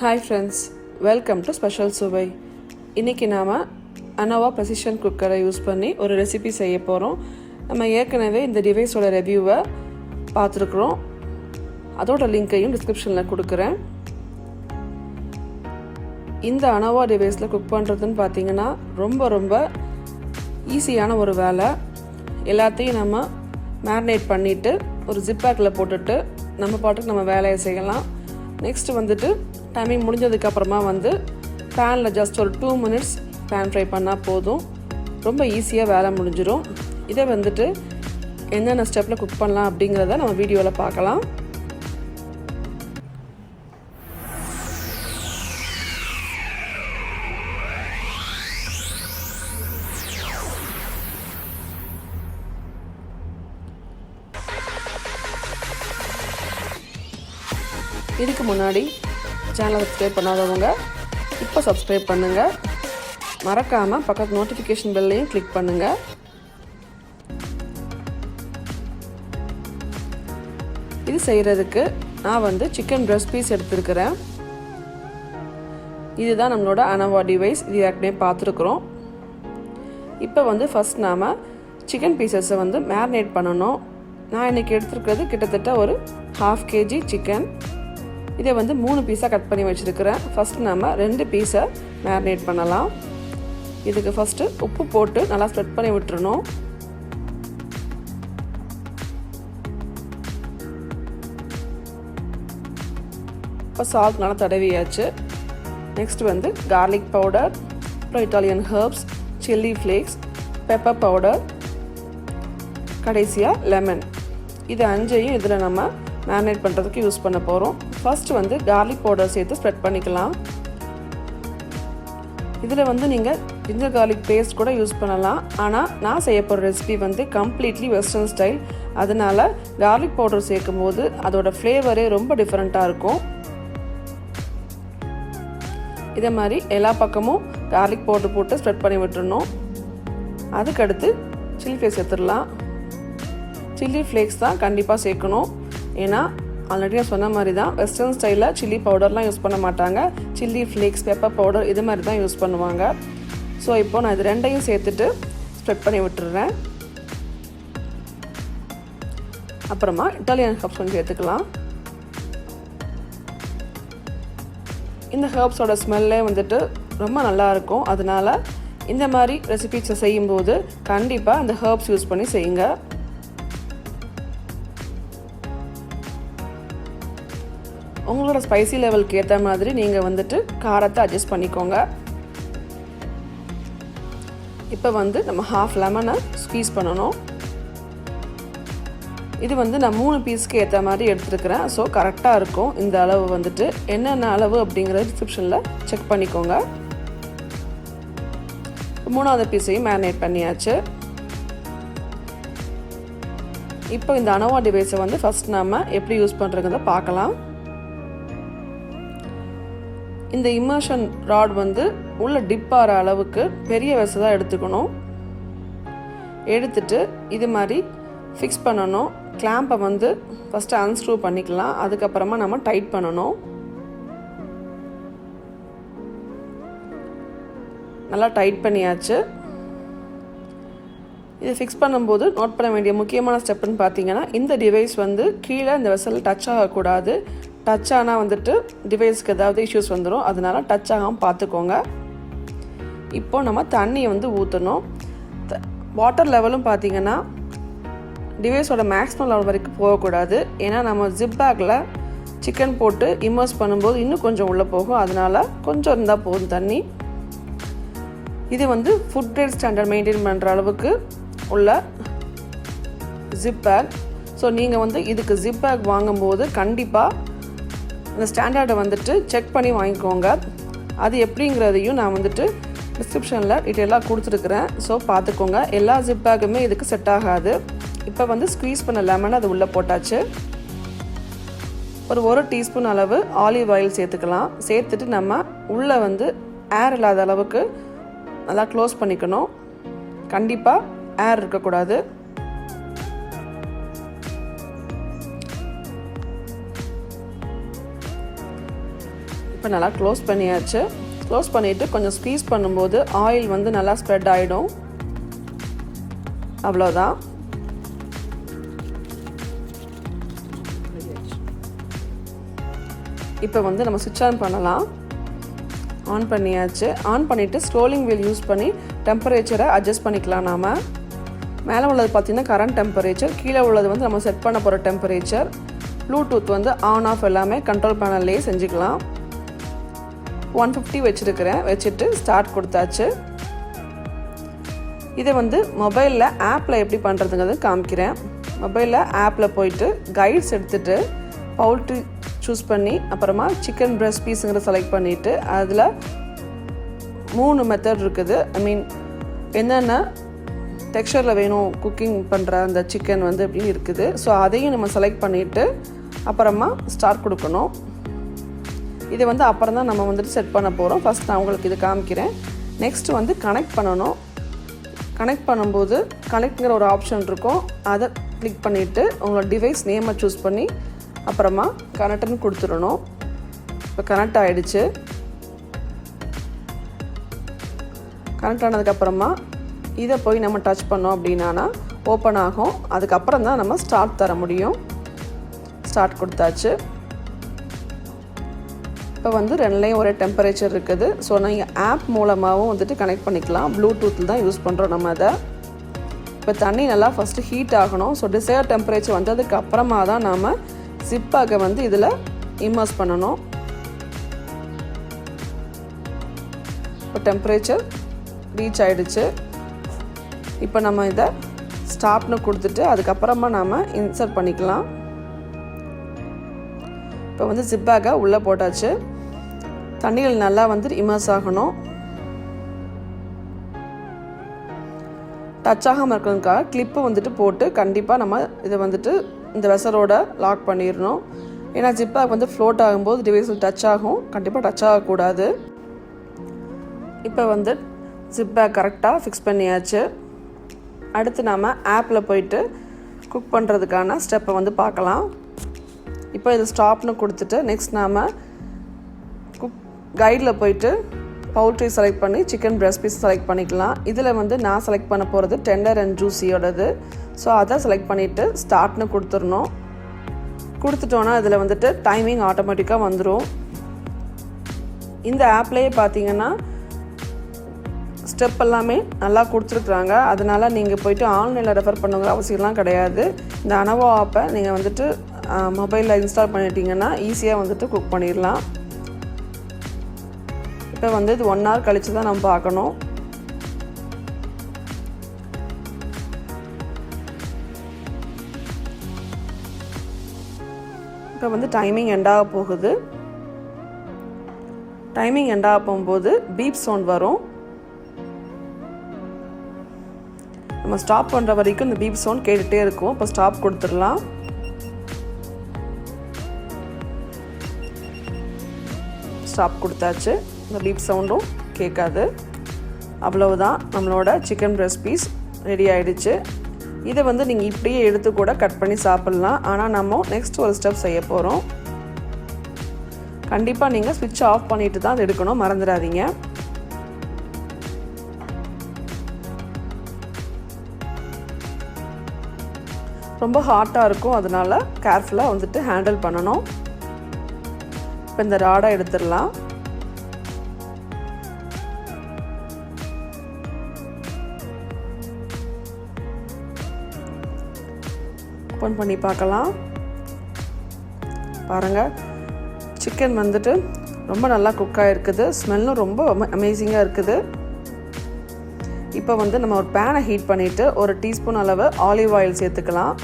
Hi friends, welcome to Special Sous Vide. இன்னைக்கு நாம ANOVA Precision Cooker use பண்ணி ஒரு ரெசிபி செய்ய போறோம். நம்ம ஏற்கனவே இந்த டிவைஸோட ரிவ்யூவை பார்த்துருக்கிறோம். அதோட லிங்கையும் டிஸ்கிரிப்ஷனில் கொடுக்குறேன். இந்த ANOVA டிவைஸில் குக் பண்ணுறதுன்னு பார்த்தீங்கன்னா ரொம்ப ஈஸியான ஒரு வேலை. எல்லாத்தையும் நம்ம மேரினேட் பண்ணிவிட்டு ஒரு ஜிப்பேக்கில் போட்டுட்டு நம்ம பாட்டுக்கு நம்ம வேலையை செய்யலாம். நெக்ஸ்ட்டு வந்துட்டு டைமிங் முடிஞ்சதுக்கப்புறமா பேனில் ஜஸ்ட் ஒரு 2 minutes பேன் ஃப்ரை பண்ணால் போதும். ரொம்ப ஈஸியாக வேலை முடிஞ்சிடும். இதை என்னென்ன ஸ்டெப்பில் குக் பண்ணலாம் அப்படிங்கிறத நம்ம வீடியோவில் பார்க்கலாம். இதுக்கு முன்னாடி சேனலை சப்ஸ்கிரைப் பண்ணாதவங்க இப்போ சப்ஸ்கிரைப் பண்ணுங்கள். மறக்காமல் பக்கத்து நோட்டிஃபிகேஷன் பெல்லையும் கிளிக் பண்ணுங்கள். இது செய்கிறதுக்கு நான் சிக்கன் பிரஸ்ட் பீஸ் எடுத்துருக்கிறேன். இதுதான் நம்மளோட ANOVA டிவைஸ். இது ஏற்கனவே பார்த்துருக்குறோம். இப்போ ஃபஸ்ட் நாம் சிக்கன் பீசஸை மேரினேட் பண்ணணும். நான் இன்றைக்கி எடுத்துருக்கிறது கிட்டத்தட்ட ஒரு 1/2 kg சிக்கன். இதை 3 பீஸாக கட் பண்ணி வச்சுருக்கிறேன். ஃபஸ்ட்டு நம்ம 2 பீஸை மேரினேட் பண்ணலாம். இதுக்கு ஃபஸ்ட்டு உப்பு போட்டு நல்லா ஸ்ப்ரெட் பண்ணி விட்டுறணும். இப்போ சால்ட் நல்லா தடவியாச்சு. நெக்ஸ்ட் கார்லிக் பவுடர், அப்புறம் Italian herbs, chilli flakes, pepper powder, கடைசியாக லெமன். இது 5ஐயும் இதில் நம்ம மேரினேட் பண்ணுறதுக்கு யூஸ் பண்ண போகிறோம். ஃபஸ்ட்டு கார்லிக் பவுடர் சேர்த்து ஸ்ப்ரெட் பண்ணிக்கலாம். இதில் நீங்கள் ஜிஞ்சர் கார்லிக் பேஸ்ட் கூட யூஸ் பண்ணலாம். ஆனால் நான் செய்ய போகிற ரெசிபி கம்ப்ளீட்லி வெஸ்டர்ன் ஸ்டைல். அதனால் கார்லிக் பவுடர் சேர்க்கும் போது அதோட ஃப்ளேவரே ரொம்ப டிஃப்ரெண்ட்டாக இருக்கும். இதே மாதிரி எல்லா பக்கமும் கார்லிக் பவுடர் போட்டு ஸ்ப்ரெட் பண்ணி விட்டுறணும். அதுக்கடுத்து சில்லி ஃப்ளேக்ஸ் சேர்த்துடலாம். சில்லி ஃப்ளேக்ஸ் தான் கண்டிப்பாக சேர்க்கணும். ஏன்னா ஆல்ரெடி நான் சொன்ன மாதிரி தான் வெஸ்டர்ன் ஸ்டைலில் சில்லி பவுடர்லாம் யூஸ் பண்ண மாட்டாங்க. சில்லி ஃப்ளேக்ஸ், பெப்பர் பவுடர் இது மாதிரி தான் யூஸ் பண்ணுவாங்க. ஸோ இப்போ நான் இது 2ஐயும் சேர்த்துட்டு ஸ்ப்ரெட் பண்ணி விட்டுறேன். அப்புறமா இட்டாலியன் ஹர்ப்ஸ் கொஞ்சம் சேர்த்துக்கலாம். இந்த ஹர்ப்ஸோட ஸ்மெல்லே ரொம்ப நல்லாயிருக்கும். அதனால் இந்த மாதிரி ரெசிபீஸை செய்யும்போது கண்டிப்பாக இந்த ஹர்ப்ஸ் யூஸ் பண்ணி செய்யுங்க. உங்களோட ஸ்பைசி லெவலுக்கு ஏற்ற மாதிரி நீங்கள் காரத்தை அட்ஜஸ்ட் பண்ணிக்கோங்க. இப்போ நம்ம 1/2 லெமனை ஸ்க்வீஸ் பண்ணணும். இது நான் 3 பீஸ்க்கு ஏற்ற மாதிரி எடுத்துருக்கிறேன். ஸோ கரெக்டாக இருக்கும். இந்த அளவு என்னென்ன அளவு அப்படிங்கிறத டிஸ்கிரிப்ஷனில் செக் பண்ணிக்கோங்க. 3வது பீஸையும் மேரினேட் பண்ணியாச்சு. இப்போ இந்த ANOVA டிவைஸை ஃபஸ்ட் நாம் எப்படி யூஸ் பண்ணுறதுங்கிறத பார்க்கலாம். இந்த இம்மர்ஷன் ராட் உள்ள டிப் ஆகிற அளவுக்கு பெரிய வயசு தான் எடுத்துக்கணும். எடுத்துட்டு இது மாதிரி ஃபிக்ஸ் பண்ணணும். கிளாம்பை ஃபஸ்ட்டு அன்ஸ்க்ரூ பண்ணிக்கலாம். அதுக்கப்புறமா நம்ம டைட் பண்ணணும். நல்லா டைட் பண்ணியாச்சு. இது ஃபிக்ஸ் பண்ணும்போது நோட் பண்ண வேண்டிய முக்கியமான ஸ்டெப்புன்னு பார்த்தீங்கன்னா, இந்த டிவைஸ் கீழே இந்த வெசல் டச் ஆகக்கூடாது. டச் ஆனால் டிவைஸ்க்கு ஏதாவது இஷ்யூஸ் வந்துடும். அதனால் டச் ஆகாமல் பார்த்துக்கோங்க. இப்போது நம்ம தண்ணியை ஊற்றணும். வாட்டர் லெவலும் பார்த்திங்கன்னா டிவைஸோட மேக்ஸிமம் லெவல் வரைக்கும் போகக்கூடாது. ஏன்னா நம்ம ஜிப் பேக்கில் சிக்கன் போட்டு இம்மர்ஸ் பண்ணும்போது இன்னும் கொஞ்சம் உள்ளே போகும். அதனால் கொஞ்சம் இருந்தால் போதும் தண்ணி. இது ஃபுட் கிரேட் ஸ்டாண்டர்ட் மெயின்டைன் பண்ணுற அளவுக்கு உள்ள ஜிப் பேக். ஸோ நீங்கள் இதுக்கு ஜிப் பேக் வாங்கும்போது கண்டிப்பாக இந்த ஸ்டாண்டர்டை செக் பண்ணி வாங்கிக்கோங்க. அது எப்படிங்கிறதையும் நான் டிஸ்கிரிப்ஷனில் டீட்டெயிலாக கொடுத்துருக்குறேன். ஸோ பார்த்துக்கோங்க. எல்லா ஜிப் பேக்குமே இதுக்கு செட் ஆகாது. இப்போ ஸ்க்வீஸ் பண்ண லெமன் அது உள்ளே போட்டாச்சு. ஒரு 1 டீஸ்பூன் அளவு ஆலிவ் ஆயில் சேர்த்துக்கலாம். சேர்த்துட்டு நம்ம உள்ளே ஏர் இல்லாத அளவுக்கு நல்லா க்ளோஸ் பண்ணிக்கணும். கண்டிப்பாக ஏர் இருக்கக்கூடாது. இப்போ நல்லா க்ளோஸ் பண்ணியாச்சு. க்ளோஸ் பண்ணிவிட்டு கொஞ்சம் ஸ்க்வீஸ் பண்ணும்போது ஆயில் வந்து நல்லா ஸ்ப்ரெட் ஆகிடும். அவ்வளோதான். இப்போ வந்து நம்ம சுவிட்ச் ஆன் பண்ணலாம். ஆன் பண்ணியாச்சு. ஆன் பண்ணிவிட்டு ஸ்க்ரோலிங் வீல் யூஸ் பண்ணி டெம்பரேச்சரை அட்ஜஸ்ட் பண்ணிக்கலாம். நாம் மேலே உள்ளது பார்த்திங்கன்னா கரண்ட் டெம்பரேச்சர், கீழே உள்ளது வந்து நம்ம செட் பண்ண போகிற டெம்பரேச்சர். ப்ளூடூத் வந்து ஆன் ஆஃப் எல்லாமே கண்ட்ரோல் பேனல்லையே செஞ்சுக்கலாம். 150 வச்சுருக்கிறேன். வச்சுட்டு ஸ்டார்ட் கொடுத்தாச்சு. இதை வந்து மொபைலில் ஆப்பில் எப்படி பண்ணுறதுங்கிறது காமிக்கிறேன். மொபைலில் ஆப்பில் போயிட்டு கைட்ஸ் எடுத்துகிட்டு பவுல்ட்ரி சூஸ் பண்ணி அப்புறமா சிக்கன் பிரெஸ்ட் பீஸுங்கிற செலக்ட் பண்ணிவிட்டு அதில் 3 மெத்தட் இருக்குது. என்னென்ன டெக்ஸ்சரில் வேணும் குக்கிங் பண்ணுற அந்த சிக்கன் வந்து அப்படின்னு இருக்குது. ஸோ அதையும் நம்ம செலக்ட் பண்ணிவிட்டு அப்புறமா ஸ்டார்ட் கொடுக்கணும். இதை வந்து அப்புறம் தான் நம்ம வந்துட்டு செட் பண்ண போகிறோம். ஃபஸ்ட் நான் உங்களுக்கு இது காமிக்கிறேன். நெக்ஸ்ட்டு வந்து கனெக்ட் பண்ணணும். கனெக்ட் பண்ணும்போது கனெக்ட்ங்கிற ஒரு ஆப்ஷன் இருக்கும். அதை கிளிக் பண்ணிவிட்டு உங்களோட டிவைஸ் நேமை சூஸ் பண்ணி அப்புறமா கனெக்ட்னு கொடுத்துடணும். இப்போ கனெக்ட் ஆகிடுச்சு. கனெக்ட் ஆனதுக்கப்புறமா இதை போய் நம்ம டச் பண்ணோம் அப்படின்னா ஓப்பன் ஆகும். அதுக்கப்புறம் தான் நம்ம ஸ்டார்ட் தர முடியும். ஸ்டார்ட் கொடுத்தாச்சு. இப்போ வந்து ரெண்டுலேயும் ஒரே டெம்பரேச்சர் இருக்குது. ஸோ நீங்கள் ஆப் மூலமாகவும் வந்துட்டு கனெக்ட் பண்ணிக்கலாம். ப்ளூடூத்தில் தான் யூஸ் பண்ணுறோம் நம்ம அதை. இப்போ தண்ணி நல்லா ஃபஸ்ட்டு ஹீட் ஆகணும். ஸோ டிசையர் டெம்பரேச்சர் வந்ததுக்கு அப்புறமா தான் நாம் ஜிப்பாக வந்து இதில் இம்மர்ஸ் பண்ணணும். இப்போ டெம்பரேச்சர் ரீச் ஆகிடுச்சு. இப்போ நம்ம இதை ஸ்டாப்னு கொடுத்துட்டு அதுக்கப்புறமா நாம் இன்சர்ட் பண்ணிக்கலாம். இப்போ வந்து ஜிப்பாக உள்ளே போட்டாச்சு. தண்ணிகள் நல்லா வந்து இமர்ஸ் ஆகணும். டச் ஆகாமல் இருக்கிறதுக்காக கிளிப்பு வந்துட்டு போட்டு கண்டிப்பாக நம்ம இதை வந்துட்டு இந்த வெசலோட லாக் பண்ணிடணும். ஏன்னா ஜிப்பாக வந்து ஃப்ளோட் ஆகும்போது டிவைஸில் டச் ஆகும். கண்டிப்பாக டச் ஆகக்கூடாது. இப்போ வந்து ஜிப்பாக கரெக்டாக ஃபிக்ஸ் பண்ணியாச்சு. அடுத்து நாம் ஆப்பில் போயிட்டு குக் பண்ணுறதுக்கான ஸ்டெப்பை வந்து பார்க்கலாம். இப்போ இது ஸ்டாப்னு கொடுத்துட்டு நெக்ஸ்ட் நாம் குக் கைடில் போயிட்டு பவுல்ட்ரி செலக்ட் பண்ணி சிக்கன் பிரெஸ்ட் பீஸ் செலக்ட் பண்ணிக்கலாம். இதில் வந்து நான் செலக்ட் பண்ண போகிறது டெண்டர் அண்ட் ஜூஸியோடது. ஸோ அதை செலக்ட் பண்ணிவிட்டு ஸ்டார்ட்னு கொடுத்துடணும். கொடுத்துட்டோன்னா இதில் வந்துட்டு டைமிங் ஆட்டோமேட்டிக்காக வந்துடும். இந்த ஆப்லேயே பார்த்தீங்கன்னா ஸ்டெப் எல்லாமே நல்லா கொடுத்துருக்குறாங்க. அதனால் நீங்கள் போய்ட்டு ஆன்லைனில் ரெஃபர் பண்ணுங்கிற அவசியம்லாம் கிடையாது. இந்த ANOVA ஆப்பை நீங்கள் வந்துட்டு மொபைலில் இன்ஸ்டால் பண்ணிட்டீங்கன்னா ஈஸியாக வந்துட்டு குக் பண்ணிடலாம். இப்போ வந்து இது 1 hour கழித்து தான் நம்ம பார்க்கணும். இப்போ வந்து டைமிங் எண்டாக போகுது. டைமிங் எண்டாக போகும்போது பீப் சவுண்ட் வரும். நம்ம ஸ்டாப் பண்ணுற வரைக்கும் இந்த பீப் சவுண்ட் கேட்டுகிட்டே இருக்கும். இப்போ ஸ்டாப் கொடுத்துடலாம். ஸ்டாப் கொடுத்தாச்சு. இந்த பீப் சவுண்டும் கேட்காது. அவ்வளவுதான், நம்மளோட சிக்கன் பிரெஸ்ட் பீஸ் ரெடி ஆகிடுச்சு. இதை வந்து நீங்கள் இப்படியே எடுத்து கூட கட் பண்ணி சாப்பிட்லாம். ஆனால் நம்ம நெக்ஸ்ட் ஒரு ஸ்டெப் செய்ய போகிறோம். கண்டிப்பாக நீங்கள் ஸ்விட்ச் ஆஃப் பண்ணிட்டு தான் அதை எடுக்கணும், மறந்துடாதீங்க. ரொம்ப ஹாட்டாக இருக்கும், அதனால் கேர்ஃபுல்லாக வந்துட்டு ஹேண்டில் பண்ணணும். இப்போ இந்த ராடை எடுத்துடலாம். ஓப்பன் பண்ணி பார்க்கலாம். பாருங்கள், சிக்கன் வந்துட்டு ரொம்ப நல்லா குக்காக இருக்குது. ஸ்மெல்லும் ரொம்ப அமேசிங்காக இருக்குது. இப்போ வந்து நம்ம ஒரு பேனை ஹீட் பண்ணிவிட்டு ஒரு டீஸ்பூன் அளவு ஆலிவ் ஆயில் சேர்த்துக்கலாம்.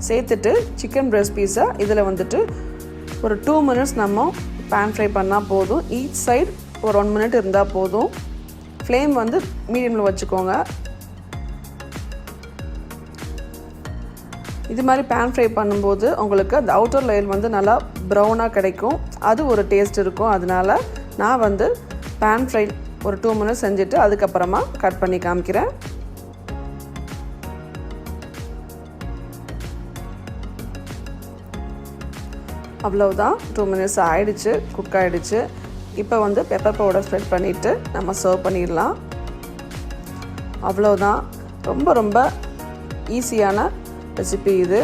சேர்த்துட்டு சிக்கன் பிரெஸ்ட் பீஸை இதில் வந்துட்டு ஒரு 2 minutes நம்ம பேன் ஃப்ரை பண்ணால் போதும். ஈச் சைடு ஒரு 1 minute இருந்தால் போதும். ஃப்ளேம் வந்து மீடியமில் வச்சுக்கோங்க. இது மாதிரி பேன் ஃப்ரை பண்ணும்போது உங்களுக்கு அந்த அவுட்டர் லேயர் வந்து நல்லா ப்ரௌனாக கிடைக்கும். அது ஒரு டேஸ்ட் இருக்கும். அதனால் நான் வந்து பேன் ஃப்ரை ஒரு 2 minutes செஞ்சுட்டு அதுக்கப்புறமா கட் பண்ணி காமிக்கிறேன். அவ்வளவுதான், 2 மினிட்ஸ் ஆயிடுச்சு, குக் ஆகிடுச்சு. இப்போ வந்து பெப்பர் பவுடர் ஸ்ப்ரெட் பண்ணிவிட்டு நம்ம சர்வ் பண்ணிடலாம். அவ்வளவுதான், ரொம்ப ரொம்ப ஈஸியான ரெசிபி இது.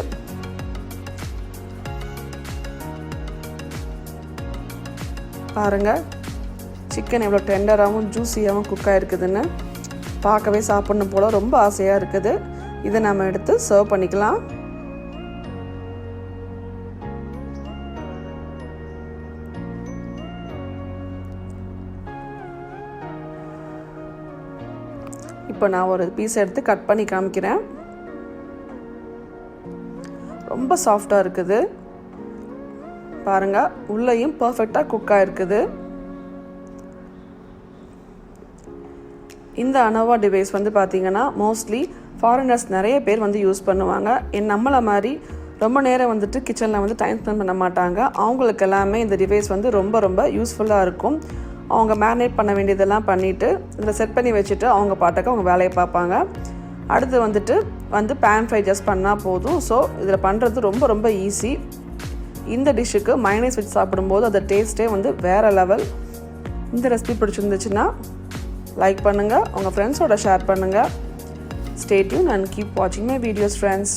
பாருங்கள், சிக்கன் எவ்வளோ டெண்டராகவும் ஜூஸியாகவும் குக் ஆகிருக்குதுன்னு பார்க்கவே சாப்பிடணும் போல் ரொம்ப ஆசையாக இருக்குது. இதை நம்ம எடுத்து சர்வ் பண்ணிக்கலாம். இப்போ நான் ஒரு பீஸ் எடுத்து கட் பண்ணி காமிக்கிறேன். ரொம்ப சாஃப்டாக இருக்குது பாருங்கள், உள்ளேயும் பர்ஃபெக்டாக குக் ஆகிருக்குது. இந்த அனோவா டிவைஸ் வந்து பார்த்திங்கன்னா மோஸ்ட்லி ஃபாரினர்ஸ் நிறைய பேர் வந்து யூஸ் பண்ணுவாங்க. நம்மளை மாதிரி ரொம்ப நேரம் வந்துட்டு கிச்சனில் வந்து டைம் ஸ்பெண்ட் பண்ண மாட்டாங்க. அவங்களுக்கு எல்லாமே இந்த டிவைஸ் வந்து ரொம்ப ரொம்ப யூஸ்ஃபுல்லாக இருக்கும். அவங்க மேரினேட் பண்ண வேண்டியதெல்லாம் பண்ணிவிட்டு இதில் செட் பண்ணி வச்சுட்டு அவங்க பாட்டுக்கு அவங்க வேலையை பார்ப்பாங்க. அடுத்து வந்துட்டு பேன் ஃப்ரை ஜஸ்ட் பண்ணால் போதும். ஸோ இதில் பண்ணுறது ரொம்ப ரொம்ப ஈஸி. இந்த டிஷ்ஷுக்கு மைனஸ் வச்சு சாப்பிடும்போது அந்த டேஸ்ட்டே வந்து வேறு லெவல். இந்த ரெசிபி பிடிச்சிருந்துச்சுன்னா லைக் பண்ணுங்கள், உங்கள் ஃப்ரெண்ட்ஸோட ஷேர் பண்ணுங்கள். Stay tuned and keep watching my videos, friends.